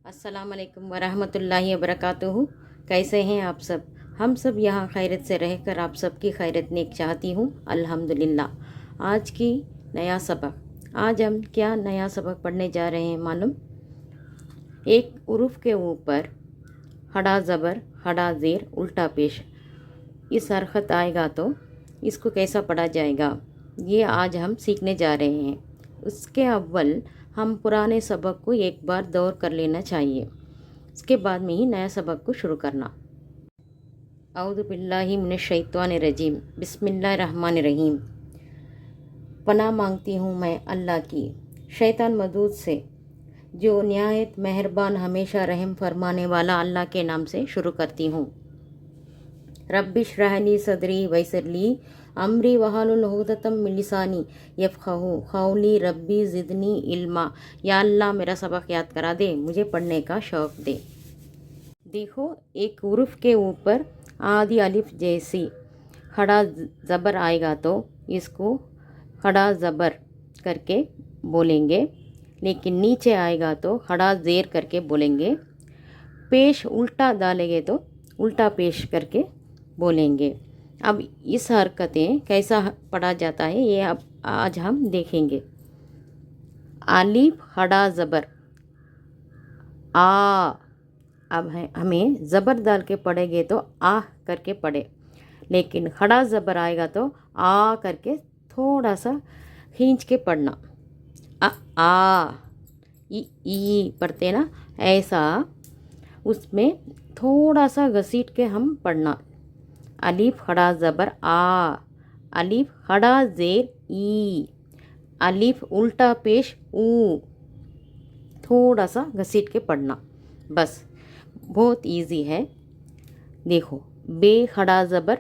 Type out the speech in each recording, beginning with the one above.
अस्सलाम वालेकुम वरहमतुल्लाहि वबरकातुहू। कैसे हैं आप सब? हम सब यहाँ खैरियत से रहकर आप सबकी खैरियत नेक चाहती हूँ अल्हम्दुलिल्लाह। आज की नया सबक, आज हम क्या नया सबक पढ़ने जा रहे हैं मालूम? एक उरूफ के ऊपर खड़ा ज़बर खड़ा ज़ेर उल्टा पेश, इस हरकत आएगा तो इसको कैसा पढ़ा जाएगा, ये आज हम सीखने जा रहे हैं। उसके अव्वल हम पुराने सबक को एक बार दौर कर लेना चाहिए, उसके बाद में ही नया सबक को शुरू करना। औज़ु बिल्लाहि मिनश शैतानिर रजीम, बिस्मिल्लाहिर रहमानिर रहीम। पनाह मांगती हूँ मैं अल्लाह की शैतान मर्दूद से, जो निहायत मेहरबान हमेशा रहम फरमाने वाला अल्लाह के नाम से शुरू करती हूँ। रब्बि इश्रह ली सदरी वयस्सिर ली अमरी वहलुल उक़दतम मिन लिसानी यफ़क़हू क़ौली रब्बी ज़िदनी इल्मा। या अल्लाह मेरा सबक याद करा दे, मुझे पढ़ने का शौक़ दे। देखो, एक हुरूफ के ऊपर आदि अलिफ जैसी खड़ा ज़बर आएगा तो इसको खड़ा ज़बर करके बोलेंगे, लेकिन नीचे आएगा तो खड़ा ज़ेर करके बोलेंगे। पेश उल्टा डालेंगे तो उल्टा पेश करके बोलेंगे। अब इस हरकतें कैसा पढ़ा जाता है ये अब आज हम देखेंगे। अलिफ खड़ा ज़बर आ, अब हमें ज़बर डाल के पढ़ेंगे तो आ करके पढ़े, लेकिन खड़ा ज़बर आएगा तो आ करके थोड़ा सा खींच के पढ़ना। आ ई पढ़ते ना, ऐसा उसमें थोड़ा सा घसीट के हम पढ़ना। अलिफ खड़ा ज़बर आ, अलिफ खड़ा ज़ेर ई, अलिफ उल्टा पेश ऊ, थोड़ा सा घसीट के पढ़ना। बस, बहुत इजी है। देखो, बे खड़ा ज़बर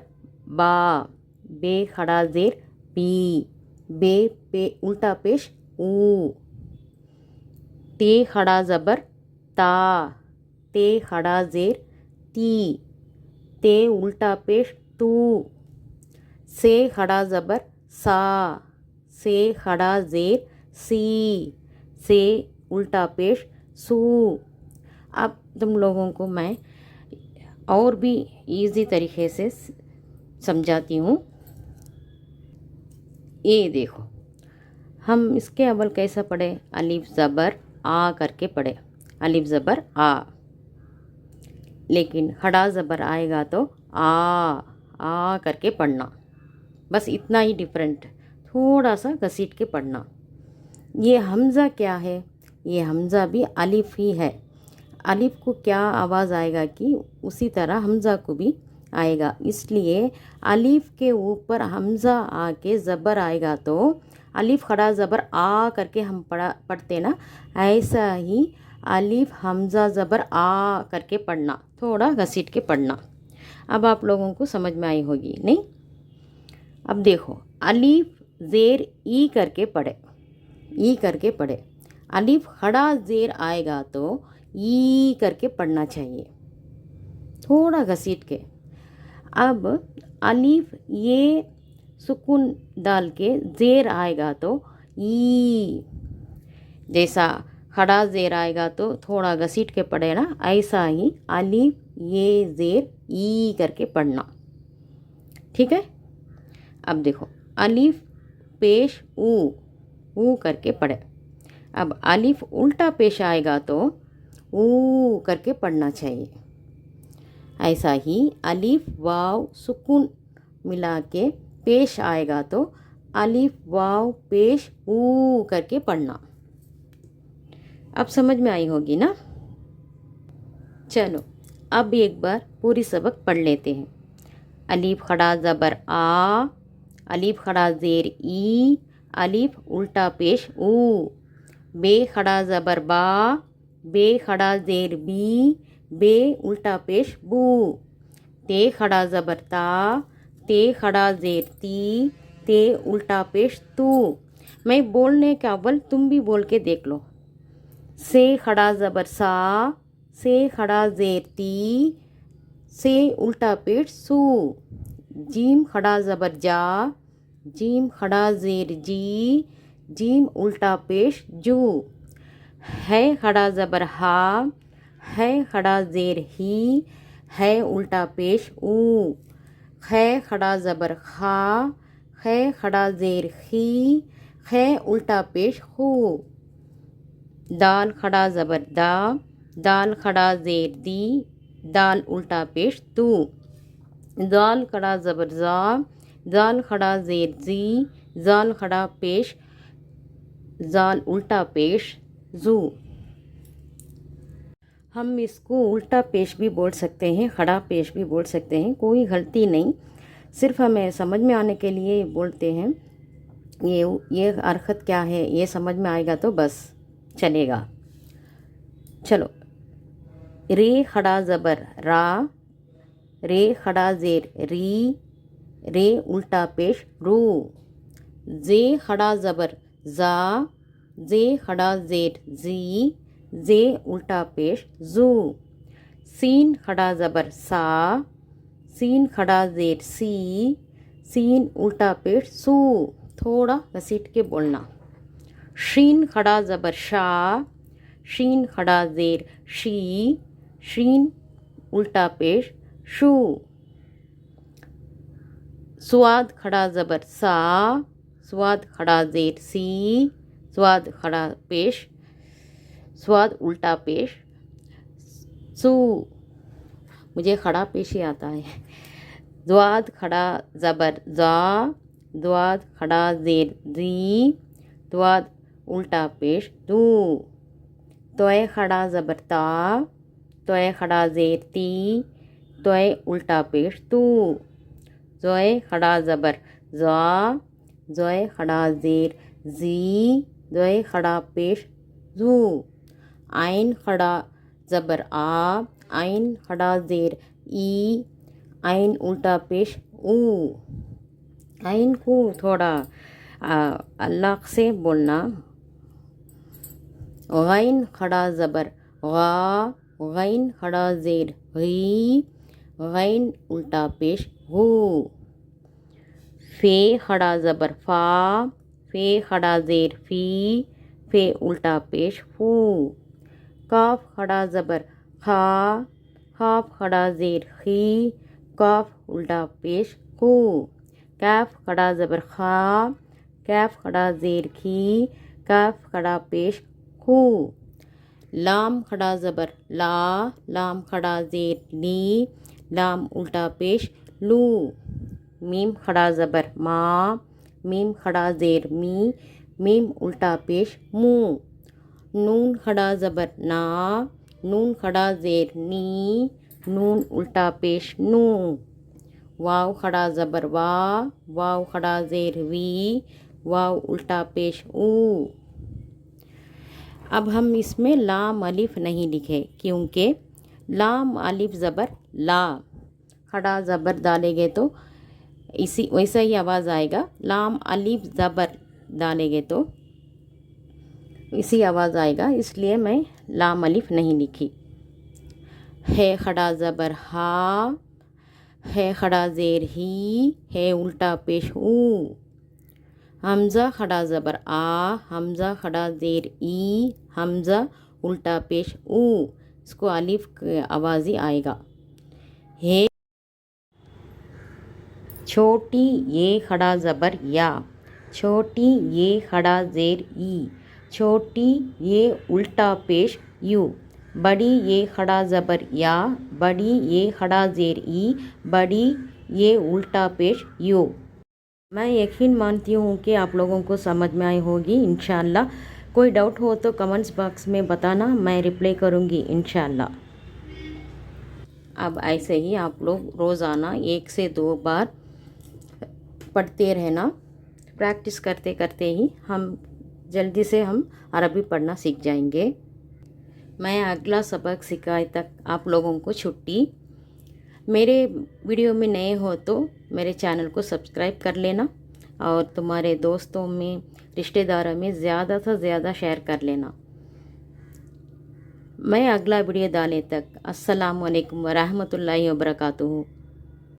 बा, बे खड़ा ज़ेर बी, बे पे उल्टा पेश ऊ, ते खड़ा ज़बर ता, ते खड़ा ज़ेर ती, ते उल्टा पेश तू, से खड़ा ज़बर सा, से खड़ा ज़ेर सी, से उल्टा पेश सू। अब तुम लोगों को मैं और भी इजी तरीके से समझाती हूँ। ये देखो, हम इसके अव्वल कैसा पढ़े? अलिफ ज़बर आ करके पढ़े, अलिफ ज़बर आ, लेकिन खड़ा ज़बर आएगा तो आ करके पढ़ना। बस इतना ही डिफरेंट, थोड़ा सा घसीट के पढ़ना। ये हमज़ा क्या है? ये हमज़ा भी अलिफ ही है। अलिफ को क्या आवाज़ आएगा कि उसी तरह हमज़ा को भी आएगा, इसलिए अलिफ के ऊपर हमज़ा आके ज़बर आएगा तो अलिफ खड़ा ज़बर आ करके हम पढ़ते ना, ऐसा ही अलिफ हमज़ा ज़बर आ करके पढ़ना, थोड़ा घसीट के पढ़ना। अब आप लोगों को समझ में आई होगी नहीं? अब देखो, अलिफ ज़ेर ई करके पढ़े, ई करके पढ़े। अलिफ खड़ा ज़ेर आएगा तो ई करके पढ़ना चाहिए, थोड़ा घसीट के। अब अलिफ ये सुकून डाल के ज़ेर आएगा तो ई, जैसा खड़ा ज़ेर आएगा तो थोड़ा घसीट के पढ़े ना, ऐसा ही अलिफ ये ज़ेर ई करके पढ़ना। ठीक है? अब देखो, अलिफ पेश ऊ करके पढ़े। अब अलिफ उल्टा पेश आएगा तो ऊ करके पढ़ना चाहिए। ऐसा ही अलिफ वाव सुकून मिला के पेश आएगा तो अलिफ वाव पेश ऊ करके पढ़ना। अब समझ में आई होगी ना? चलो, अब एक बार पूरी सबक पढ़ लेते हैं। अलिफ खड़ा ज़बर आ, अलिफ खड़ा ज़ेर ई, अलिफ उल्टा पेश ऊ, बे खड़ा ज़बर बा, बे खड़ा ज़ेर बी, बे उल्टा पेश बू, ते खड़ा ज़बर ता, ते खड़ा ज़ेर ती, ते उल्टा पेश तू। मैं बोलने के अव्वल तुम भी बोल के देख लो। से खड़ा ज़बर सा, से खड़ा ज़ेर ती, से उल्टा पेश सू, जीम खड़ा ज़बर जा, जीम खड़ा ज़ेर जी, जीम उल्टा पेश जू, है खड़ा ज़बर हा, ہے کھڑا زیر ہی، ہے الٹا پیش او، خے کھڑا زبر خا، خے کھڑا زیر خی، خے الٹا پیش خو، دال کھڑا زبر دا، دال کھڑا زیر دی، دال الٹا پیش دو، زال کھڑا زبر زا، زال کھڑا زیر زی، زال کھڑا پیش زال الٹا پیش زو۔ ہم اس کو الٹا پیش بھی بول سکتے ہیں، کھڑا پیش بھی بول سکتے ہیں، کوئی غلطی نہیں، صرف ہمیں سمجھ میں آنے کے لیے بولتے ہیں۔ یہ حرکت کیا ہے یہ سمجھ میں آئے گا تو بس چلے گا۔ چلو، رے کھڑا زبر را، رے کھڑا زیر ری، رے الٹا پیش رو، زے کھڑا زبر زا، زے کھڑا زیر زی، زے الٹا پیش زو، سین کھڑا زبر سا، سین کھڑا زیر سی، سین الٹا پیش سو، تھوڑا گھسیٹ کے بولنا، شین کھڑا زبر شا، شین کھڑا زیر شی، شین الٹا پیش شو، سواد کھڑا زبر سا، سواد کھڑا زیر سی، سواد کھڑا پیش سواد الٹا پیش سو، مجھے کھڑا پیش ہی آتا ہے، زواد کھڑا زبر زا، زواد کھڑا زیر زی، زواد الٹا پیش دو، توئے کھڑا زبر تا، توئے کھڑا زیر تی، توئے الٹا پیش تو، زوئے کھڑا زبر زا، زوئے کھڑا زیر زی، زوئے کھڑا پیش زو، عین کھڑا زبر آ، عین کھڑا زیر ای، عین الٹا پیش او، عین کو تھوڑا اللہ سے بولنا، غین کھڑا زبر غا، غین کھڑا زیر غی، غین الٹا پیش غو، فے کھڑا زبر فا، فے کھڑا زیر فی، فے الٹا پیش فو، کاف کھڑا زبر خا، کاف کھڑا زیر خی، کاف الٹا پیش کو، کاف کھڑا زبر خا، کاف کھڑا زیر کھی، کاف کھڑا پیش کو، لام کھڑا زبر لا، لام کھڑا زیر لی، لام الٹا پیش لو، میم کھڑا زبر ما، میم کھڑا زیر می، میم الٹا پیش مو، نون کھڑا زبر نا، نون کھڑا زیر نی، نون الٹا پیش نو، واو کھڑا زبر وا، واو کھڑا زیر وی، واو الٹا پیش او۔ اب ہم اس میں لام الف نہیں لکھے کیونکہ لام الف زبر لا، کھڑا زبر ڈالیں گے تو ویسا ہی آواز آئے گا، لام الف زبر ڈالیں گے تو اسی آواز آئے گا، اس لیے میں لام الف نہیں لکھی۔ ہے کھڑا زبر ہا، ہے کھڑا زیر ہی، ہے الٹا پیش او، حمزہ کھڑا زبر آ، حمزہ کھڑا زیر ای، حمزہ الٹا پیش او، اس کو الف کی آواز ہی آئے گا۔ ہے چھوٹی یہ کھڑا زبر یا، چھوٹی یہ کھڑا زیر ای، چھوٹی یہ الٹا پیش یو، بڑی یہ کھڑا زبر یا، بڑی یہ کھڑا زیر ای، بڑی یہ الٹا پیش یو۔ میں یقین مانتی ہوں کہ آپ لوگوں کو سمجھ میں آئی ہوگی انشاءاللہ۔ کوئی ڈاؤٹ ہو تو کمنٹس باکس میں بتانا، میں رپلائی کروں گی انشاءاللہ۔ اب ایسے ہی آپ لوگ روزانہ 1 سے 2 بار پڑھتے رہنا، پریکٹس کرتے کرتے ہی جلدی سے ہم عربی پڑھنا سیکھ جائیں گے۔ میں اگلا سبق سکھائے تک آپ لوگوں کو چھٹی۔ میرے ویڈیو میں نئے ہو تو میرے چینل کو سبسکرائب کر لینا، اور تمہارے دوستوں میں، رشتہ داروں میں زیادہ سے زیادہ شیئر کر لینا۔ میں اگلا ویڈیو ڈالنے تک السلام علیکم ورحمۃ اللہ وبرکاتہ۔